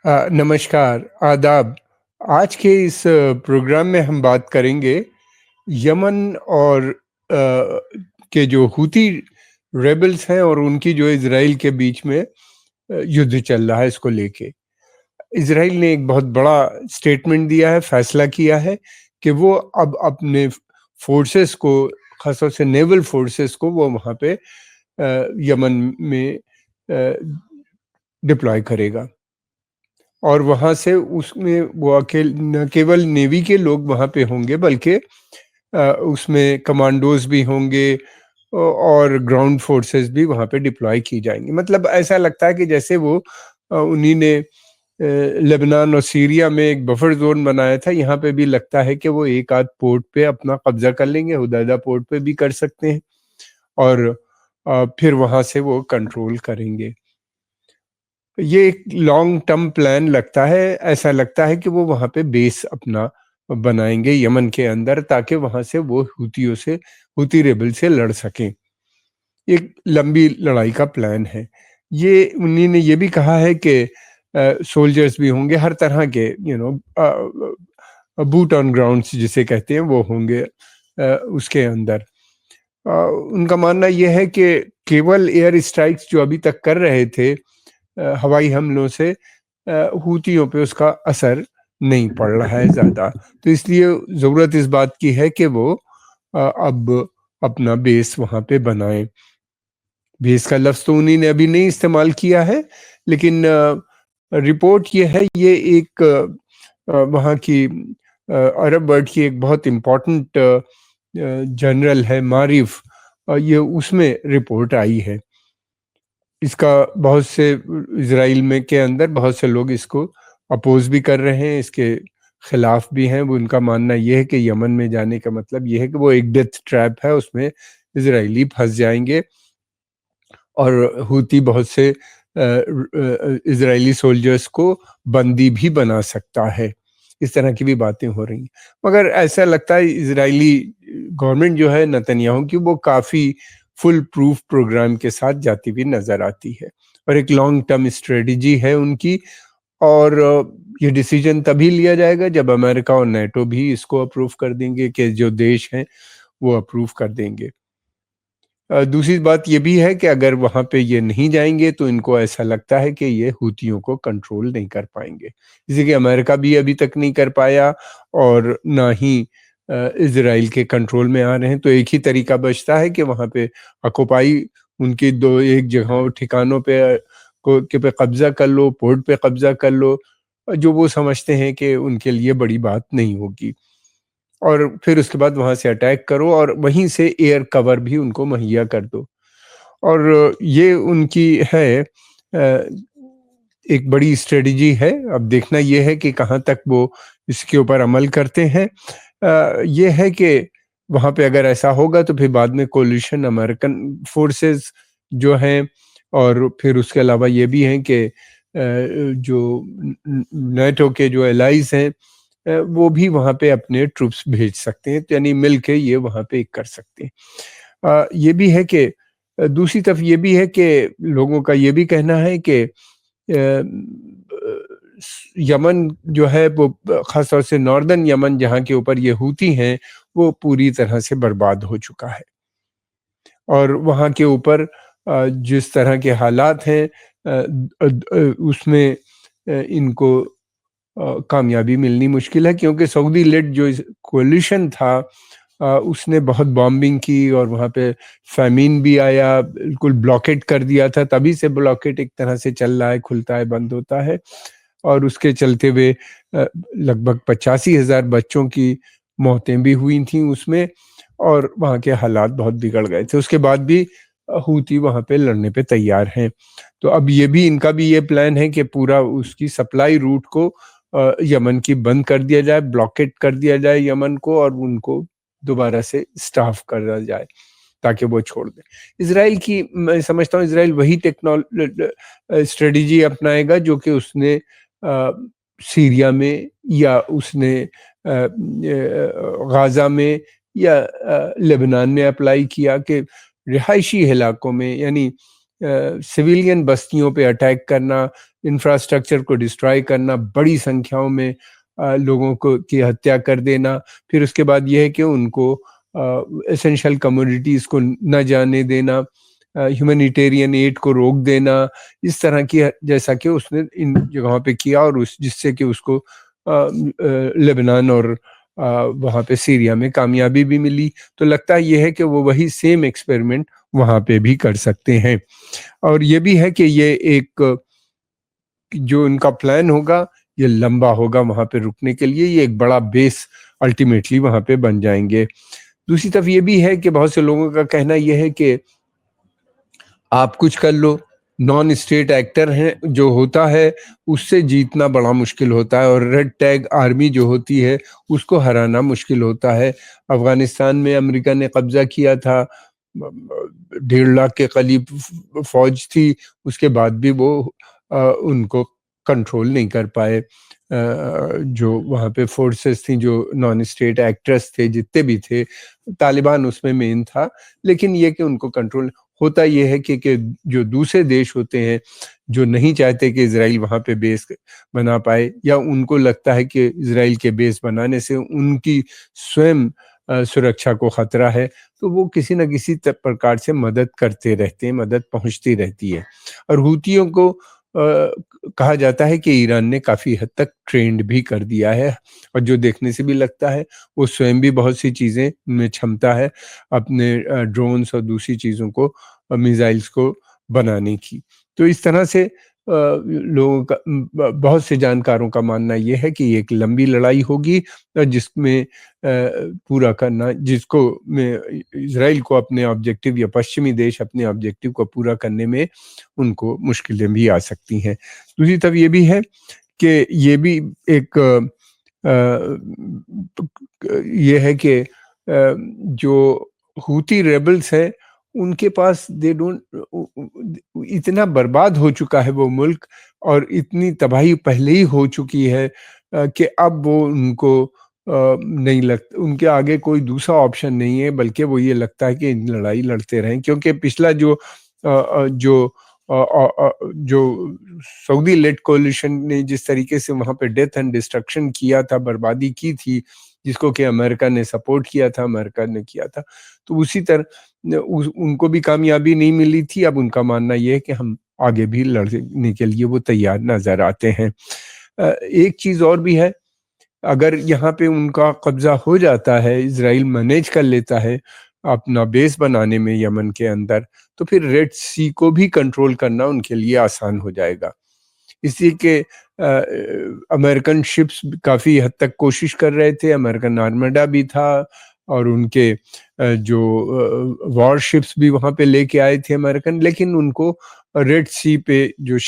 नमस्कार, आदाब। आज के इस प्रोग्राम में हम बात करेंगे यमन और के जो हूती रेबल्स हैं और उनकी जो इज़राइल के बीच में युद्ध चल रहा है इसको लेके। इज़राइल ने एक बहुत बड़ा स्टेटमेंट दिया है, फैसला किया है कि वो अब अपने फ़ोर्सेस को, ख़ासतौर से नेवल फ़ोर्सेस को वो वहाँ पे यमन में डिप्लॉय करेगा। और वहाँ से उसमें वो न केवल नेवी के लोग वहाँ पे होंगे बल्कि उसमें कमांडोज भी होंगे और ग्राउंड फोर्सेस भी वहाँ पे डिप्लॉय की जाएंगी। मतलब ऐसा लगता है कि जैसे वो उन्हीं ने लेबनान और सीरिया में एक बफर जोन बनाया था, यहाँ पे भी लगता है कि वो एक आध पोर्ट पे अपना कब्जा कर लेंगे, हुदैदा पोर्ट पे भी कर सकते हैं और फिर वहाँ से वो कंट्रोल करेंगे। ये एक लॉन्ग टर्म प्लान लगता है। ऐसा लगता है कि वो वहाँ पे बेस अपना बनाएंगे यमन के अंदर, ताकि वहाँ से वो हूती रेबल से लड़ सकें। एक लंबी लड़ाई का प्लान है ये। उन्हीं ने ये भी कहा है कि सोल्जर्स भी होंगे, हर तरह के बूट ऑन ग्राउंड्स जिसे कहते हैं वो होंगे उसके अंदर। उनका मानना यह है कि केवल एयर स्ट्राइक्स जो अभी तक कर रहे थे, हवाई हमलों से हूतियों पे उसका असर नहीं पड़ रहा है ज़्यादा। तो इसलिए ज़रूरत इस बात की है कि वो अब अपना बेस वहाँ पे बनाएं। बेस का लफ्ज़ तो उन्हीं ने अभी नहीं इस्तेमाल किया है, लेकिन रिपोर्ट ये है, ये एक वहाँ की अरब वर्ल्ड की एक बहुत इम्पोर्टेंट जर्नल है मारिफ, ये उसमें रिपोर्ट आई है। इसका बहुत से इज़राइल में के अंदर बहुत से लोग इसको अपोज भी कर रहे हैं, इसके खिलाफ भी हैं। वो उनका मानना ये है कि यमन में जाने का मतलब ये है कि वो एक डेथ ट्रैप है, उसमें इज़राइली फंस जाएंगे और हूती बहुत से इज़राइली सोल्जर्स को बंदी भी बना सकता है। इस तरह की भी बातें हो रही हैं। मगर ऐसा लगता है इज़राइली गवर्नमेंट जो है नेतन्याहू की, वो काफ़ी फुल प्रूफ प्रोग्राम के साथ जाती हुई नज़र आती है और एक लॉन्ग टर्म स्ट्रेटजी है उनकी। और ये डिसीजन तभी लिया जाएगा जब अमेरिका और नेटो भी इसको अप्रूव कर देंगे, कि जो देश हैं वो अप्रूव कर देंगे। दूसरी बात ये भी है कि अगर वहाँ पे ये नहीं जाएंगे तो इनको ऐसा लगता है कि ये हूतियों को कंट्रोल नहीं कर पाएंगे, जैसे कि अमेरिका भी अभी तक नहीं कर पाया और ना ही इज़राइल के कंट्रोल में आ रहे हैं। तो एक ही तरीका बचता है कि वहाँ पे ऑक्युपाई, उनकी दो एक जगहों ठिकानों पे पे कब्जा कर लो, पोर्ट पे कब्जा कर लो, जो वो समझते हैं कि उनके लिए बड़ी बात नहीं होगी। और फिर उसके बाद वहाँ से अटैक करो और वहीं से एयर कवर भी उनको मुहैया कर दो। और ये उनकी है एक बड़ी स्ट्रेटजी है। अब देखना ये है कि कहाँ तक वो इसके ऊपर अमल करते हैं। ये है कि वहाँ पे अगर ऐसा होगा तो फिर बाद में कोलिशन अमेरिकन फोर्सेस जो हैं, और फिर उसके अलावा ये भी हैं कि जो नेटो के जो एलाइज हैं, वो भी वहाँ पे अपने ट्रूप्स भेज सकते हैं, तो यानी मिल के ये वहाँ पे कर सकते हैं। ये भी है कि दूसरी तरफ ये भी है कि लोगों का ये भी कहना है कि यमन जो है वो ख़ास तौर से नॉर्दर्न यमन जहाँ के ऊपर ये हूती हैं, वो पूरी तरह से बर्बाद हो चुका है। और वहाँ के ऊपर जिस तरह के हालात हैं, उसमें इनको कामयाबी मिलनी मुश्किल है, क्योंकि सऊदी लेड जो कोलिशन था, उसने बहुत बॉम्बिंग की और वहाँ पे फैमीन भी आया, बिल्कुल ब्लॉकेट कर दिया था। तभी से ब्लॉकेट एक तरह से चल रहा है, खुलता है बंद होता है। और उसके चलते हुए लगभग 85,000 बच्चों की मौतें भी हुई थी उसमें, और वहाँ के हालात बहुत बिगड़ गए थे। उसके बाद भी हूती वहाँ पे लड़ने पे तैयार हैं। तो अब ये भी इनका भी ये प्लान है कि पूरा उसकी सप्लाई रूट को यमन की बंद कर दिया जाए, ब्लॉकेट कर दिया जाए यमन को, और उनको दोबारा से स्टाफ करा जाए ताकि वो छोड़ दें। इज़राइल की, मैं समझता हूँ इज़राइल वही स्ट्रेटजी अपनाएगा जो कि उसने सीरिया में, या उसने गाज़ा में, या लेबनान में अप्लाई किया, कि रिहायशी इलाकों में, यानी सिविलियन बस्तियों पे अटैक करना, इंफ्रास्ट्रक्चर को डिस्ट्रॉय करना, बड़ी संख्याओं में लोगों को की हत्या कर देना, फिर उसके बाद ये है कि उनको एसेंशियल कमोडिटीज़ को न जाने देना, ह्यूमैनिटेरियन एड को रोक देना, इस तरह की जैसा कि उसने इन जगहों पे किया और उस जिससे कि उसको लेबनान और वहाँ पे सीरिया में कामयाबी भी मिली। तो लगता ये है कि वो वही सेम एक्सपेरिमेंट वहाँ पे भी कर सकते हैं। और ये भी है कि ये एक जो इनका प्लान होगा, ये लंबा होगा वहाँ पे रुकने के लिए, ये एक बड़ा बेस अल्टीमेटली वहाँ पे बन जाएँगे। दूसरी तरफ ये भी है कि बहुत से लोगों का कहना ये है कि आप कुछ कर लो, नॉन स्टेट एक्टर हैं जो होता है, उससे जीतना बड़ा मुश्किल होता है और रेड टैग आर्मी जो होती है, उसको हराना मुश्किल होता है। अफ़गानिस्तान में अमेरिका ने कब्ज़ा किया था, 1.5 लाख के करीब फ़ौज थी, उसके बाद भी वो उनको कंट्रोल नहीं कर पाए। जो वहाँ पे फ़ोर्सेस थी, जो नॉन स्टेट एक्टर्स थे, जितने भी थे, तालिबान उसमें मेन था, लेकिन ये कि उनको कंट्रोल होता ये है कि जो दूसरे देश होते हैं, जो नहीं चाहते कि इज़राइल वहाँ पे बेस बना पाए, या उनको लगता है कि इज़राइल के बेस बनाने से उनकी स्वयं सुरक्षा को खतरा है, तो वो किसी न किसी प्रकार से मदद करते रहते हैं, मदद पहुँचती रहती है। और हूतियों को कहा जाता है कि ईरान ने काफ़ी हद तक ट्रेंड भी कर दिया है, और जो देखने से भी लगता है, वो स्वयं भी बहुत सी चीज़ें में क्षमता है अपने ड्रोन्स और दूसरी चीज़ों को, मिसाइल्स को बनाने की। तो इस तरह से लोगों का बहुत से जानकारों का मानना ये है कि ये एक लंबी लड़ाई होगी, जिसमें पूरा करना, जिसको में इज़राइल को अपने ऑब्जेक्टिव, या पश्चिमी देश अपने ऑब्जेक्टिव को पूरा करने में उनको मुश्किलें भी आ सकती हैं। दूसरी तरफ ये भी है कि ये भी एक ये है कि जो हूती रेबल्स हैं, उनके पास दे डोंट इतना बर्बाद हो चुका है वो मुल्क, और इतनी तबाही पहले ही हो चुकी है कि अब वो उनको नहीं उनके आगे कोई दूसरा ऑप्शन नहीं है, बल्कि वो ये लगता है कि लड़ाई लड़ते रहें, क्योंकि पिछला जो सऊदी लेड कोalition ने जिस तरीके से वहाँ पे डेथ एंड डिस्ट्रक्शन किया था, बर्बादी की थी, जिसको कि अमेरिका ने सपोर्ट किया था, अमेरिका ने किया था, तो उसी तरह उनको भी कामयाबी नहीं मिली थी। अब उनका मानना ये है कि हम आगे भी लड़ने के लिए वो तैयार नज़र आते हैं। एक चीज़ और भी है, अगर यहाँ पे उनका कब्ज़ा हो जाता है, इज़राइल मैनेज कर लेता है अपना बेस बनाने में यमन के अंदर, तो फिर रेड सी को भी कंट्रोल करना उनके लिए आसान हो जाएगा। इसलिए कि अमेरिकन शिप्स काफ़ी हद तक कोशिश कर रहे थे, अमेरिकन आर्मडा भी था, और उनके जो वॉरशिप्स भी वहाँ पे लेके आए थे अमेरिकन, लेकिन उनको रेड सी पे जो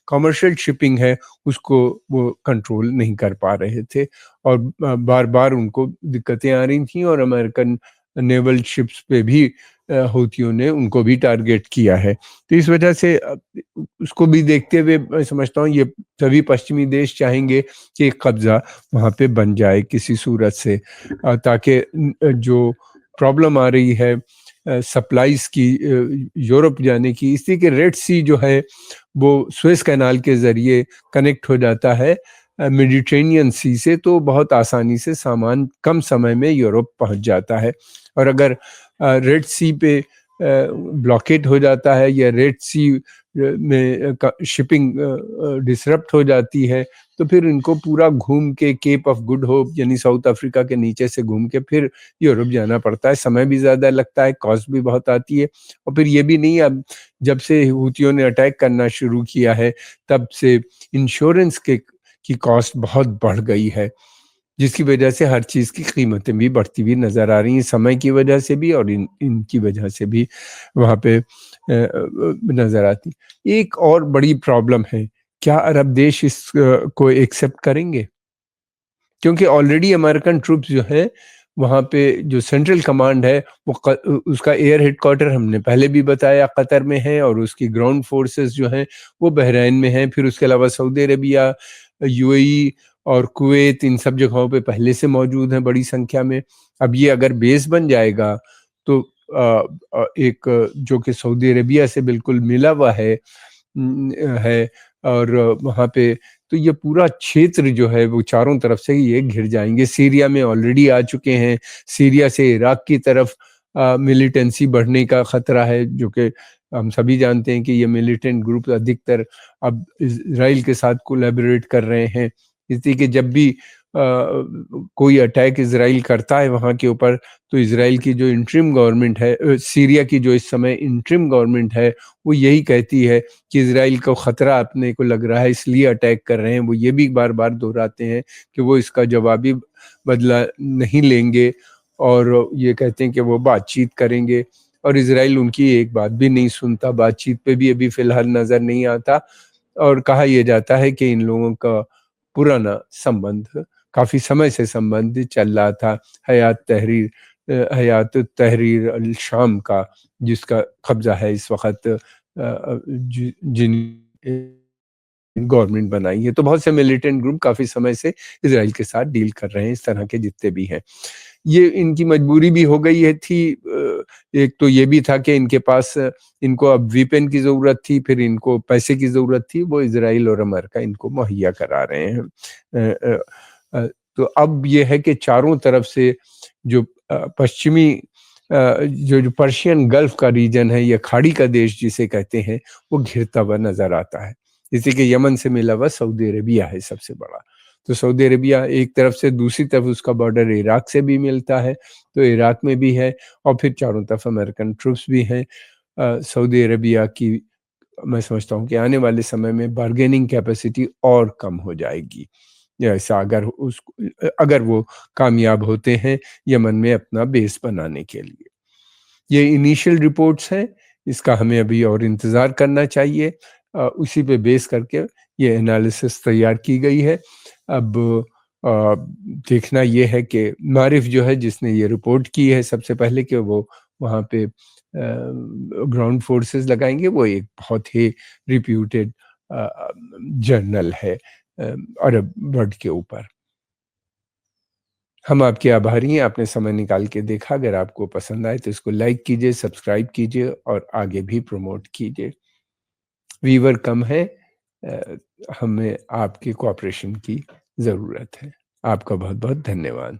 कमर्शियल शिपिंग है, उसको वो कंट्रोल नहीं कर पा रहे थे, और बार-बार उनको दिक्कतें आ रही थी, और अमेरिकन नेवल शिप्स पे भी हूथियों ने उनको भी टारगेट किया है। तो इस वजह से उसको भी देखते हुए मैं समझता हूँ ये सभी पश्चिमी देश चाहेंगे कि एक कब्ज़ा वहाँ पे बन जाए किसी सूरत से, ताकि जो प्रॉब्लम आ रही है सप्लाईज़ की यूरोप जाने की, इसलिए कि रेड सी जो है वो सुएज़ कैनाल के ज़रिए कनेक्ट हो जाता है मेडिटेरेनियन सी से, तो बहुत आसानी से सामान कम समय में यूरोप पहुँच जाता है। और अगर रेड सी पे ब्लॉकेट हो जाता है, या रेड सी में शिपिंग डिसरप्ट हो जाती है, तो फिर इनको पूरा घूम के केप ऑफ गुड होप यानी साउथ अफ्रीका के नीचे से घूम के फिर यूरोप जाना पड़ता है। समय भी ज़्यादा लगता है, कॉस्ट भी बहुत आती है, और फिर ये भी नहीं, अब जब से हूथियों ने अटैक करना शुरू किया है, तब से इंश्योरेंस की कॉस्ट बहुत बढ़ गई है, जिसकी वजह से हर चीज़ की कीमतें भी बढ़ती हुई नज़र आ रही हैं, समय की वजह से भी और इनकी वजह से भी वहाँ पे नज़र आती। एक और बड़ी प्रॉब्लम है, क्या अरब देश को एक्सेप्ट करेंगे? क्योंकि ऑलरेडी अमेरिकन ट्रूप्स जो हैं, वहाँ पे जो सेंट्रल कमांड है, वो उसका एयर हेडक्वार्टर हमने पहले भी बताया कतर में है, और उसकी ग्राउंड फोर्सेस जो हैं, वो बहरीन में हैं। फिर उसके अलावा सऊदी अरेबिया, यूएई और कुवैत, इन सब जगहों पे पहले से मौजूद हैं बड़ी संख्या में। अब ये अगर बेस बन जाएगा, तो एक जो कि सऊदी अरेबिया से बिल्कुल मिला हुआ है और वहाँ पे तो ये पूरा क्षेत्र जो है वो चारों तरफ से ये घिर जाएँगे। सीरिया में ऑलरेडी आ चुके हैं, सीरिया से इराक की तरफ मिलिटेंसी बढ़ने का खतरा है, जो कि हम सभी जानते हैं कि ये मिलिटेंट ग्रुप अधिकतर अब इज़राइल के साथ कोलैबोरेट कर रहे हैं। इसलिए कि जब भी कोई अटैक इज़राइल करता है वहाँ के ऊपर, तो इज़राइल की जो इंटरिम गवर्नमेंट है, सीरिया की जो इस समय इंटरिम गवर्नमेंट है, वो यही कहती है कि इज़राइल को खतरा अपने को लग रहा है, इसलिए अटैक कर रहे हैं। वो ये भी बार-बार दोहराते हैं कि वो इसका जवाबी बदला नहीं लेंगे और ये कहते हैं कि वो बातचीत करेंगे और इज़राइल उनकी एक बात भी नहीं सुनता, बातचीत पे भी अभी फ़िलहाल नज़र नहीं आता और कहा ये जाता है कि इन लोगों का पुराना संबंध, काफ़ी समय से संबंध चल रहा था। हयात तहरीर अल शाम का, जिसका कब्ज़ा है इस वक़्त जिन गवर्नमेंट बनाई है। तो बहुत से मिलिटेंट ग्रुप काफ़ी समय से इज़राइल के साथ डील कर रहे हैं, इस तरह के जितने भी हैं। ये इनकी मजबूरी भी हो गई है थी, एक तो ये भी था कि इनके पास इनको अब वेपन की ज़रूरत थी, फिर इनको पैसे की ज़रूरत थी, वो इज़राइल और अमेरिका इनको मुहैया करा रहे हैं। अ अ तो अब ये है कि चारों तरफ से जो पश्चिमी जो पर्शियन गल्फ का रीजन है या खाड़ी का देश जिसे कहते हैं, वो घिरता हुआ नज़र आता है। जैसे कि यमन से मिला हुआ सऊदी अरेबिया है सबसे बड़ा। तो सऊदी अरेबिया एक तरफ से, दूसरी तरफ उसका बॉर्डर इराक से भी मिलता है, तो इराक में भी है और फिर चारों तरफ अमेरिकन ट्रूप्स भी हैं। सऊदी अरेबिया की मैं समझता हूँ कि आने वाले समय में बार्गेनिंग कैपेसिटी और कम हो जाएगी। ऐसा अगर वो कामयाब होते हैं यमन में अपना बेस बनाने के लिए। ये इनिशियल रिपोर्ट्स हैं, इसका हमें अभी और इंतज़ार करना चाहिए। उसी पे बेस करके ये एनालिसिस तैयार की गई है। अब अ, देखना ये है कि मारिफ जो है जिसने ये रिपोर्ट की है सबसे पहले कि वो वहाँ पे ग्राउंड फोर्सेस लगाएँगे, वो एक बहुत ही रिप्यूटेड जर्नल है अरब वर्ल्ड के ऊपर। हम आपके आभारी हैं, आपने समय निकाल के देखा। अगर आपको पसंद आए तो इसको लाइक कीजिए, सब्सक्राइब कीजिए और आगे भी प्रमोट कीजिए। व्यूअर कम है, हमें आपके कोऑपरेशन की ज़रूरत है। आपका बहुत-बहुत धन्यवाद।